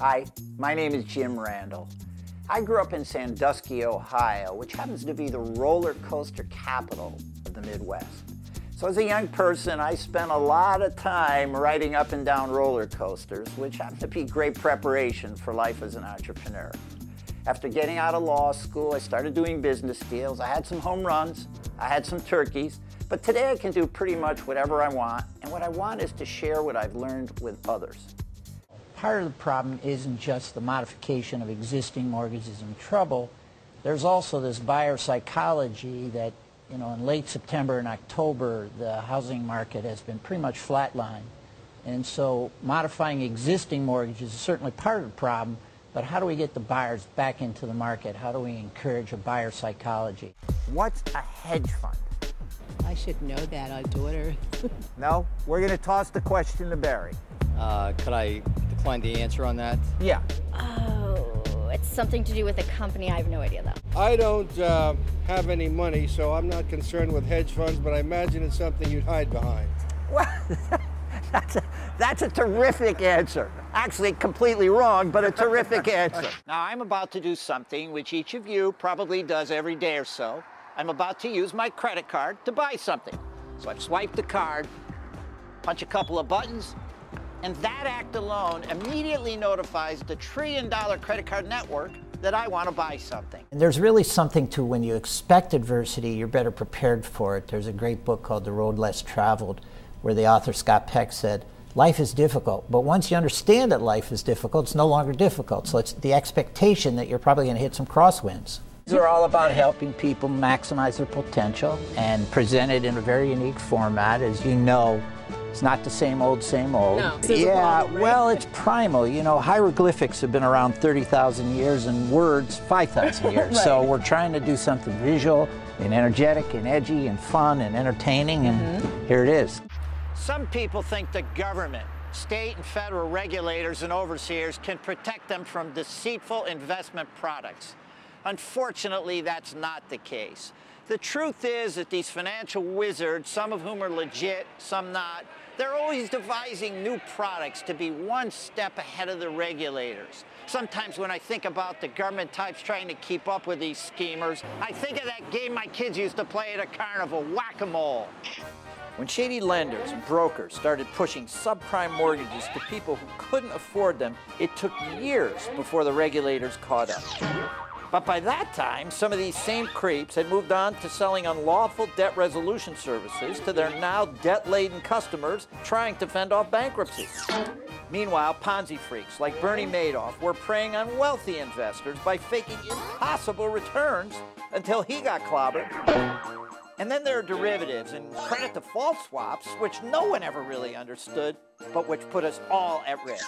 Hi, my name is Jim Randel. I grew up in Sandusky, Ohio, which happens to be the roller coaster capital of the Midwest. So as a young person, I spent a lot of time riding up and down roller coasters, which happened to be great preparation for life as an entrepreneur. After getting out of law school, I started doing business deals. I had some home runs, I had some turkeys, but today I can do pretty much whatever I want, and what I want is to share what I've learned with others. Part of the problem isn't just the modification of existing mortgages in trouble. There's also this buyer psychology that, in late September and October, the housing market has been pretty much flatlined. And so modifying existing mortgages is certainly part of the problem, but how do we get the buyers back into the market? How do we encourage a buyer psychology? What's a hedge fund? I should know that, our daughter. No? We're going to toss the question to Barry. Could I decline the answer on that? Yeah. Oh, it's something to do with a company. I have no idea, though. I don't have any money, so I'm not concerned with hedge funds, but I imagine it's something you'd hide behind. Well, that's a terrific answer. Actually, completely wrong, but a terrific answer. Now, I'm about to do something which each of you probably does every day or so. I'm about to use my credit card to buy something. So I've swiped the card, punch a couple of buttons, and that act alone immediately notifies the trillion-dollar credit card network that I want to buy something. There's really something to when you expect adversity, you're better prepared for it. There's a great book called The Road Less Traveled, where the author Scott Peck said, life is difficult, but once you understand that life is difficult, it's no longer difficult. So it's the expectation that you're probably going to hit some crosswinds. These are all about helping people maximize their potential and present it in a very unique format. As you know, it's not the same old, same old. No. Yeah, well, it's primal. Hieroglyphics have been around 30,000 years and words 5,000 years. Right. So we're trying to do something visual and energetic and edgy and fun and entertaining, and here it is. Some people think the government, state and federal regulators and overseers can protect them from deceitful investment products. Unfortunately, that's not the case. The truth is that these financial wizards, some of whom are legit, some not, they're always devising new products to be one step ahead of the regulators. Sometimes when I think about the government types trying to keep up with these schemers, I think of that game my kids used to play at a carnival, whack-a-mole. When shady lenders and brokers started pushing subprime mortgages to people who couldn't afford them, it took years before the regulators caught up. But by that time, some of these same creeps had moved on to selling unlawful debt resolution services to their now debt-laden customers trying to fend off bankruptcy. Meanwhile, Ponzi freaks like Bernie Madoff were preying on wealthy investors by faking impossible returns until he got clobbered. And then there are derivatives and credit default swaps, which no one ever really understood, but which put us all at risk.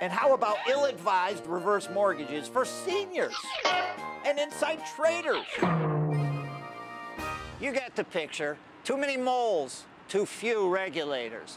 And how about ill-advised reverse mortgages for seniors and inside traders? You get the picture. Too many moles, too few regulators.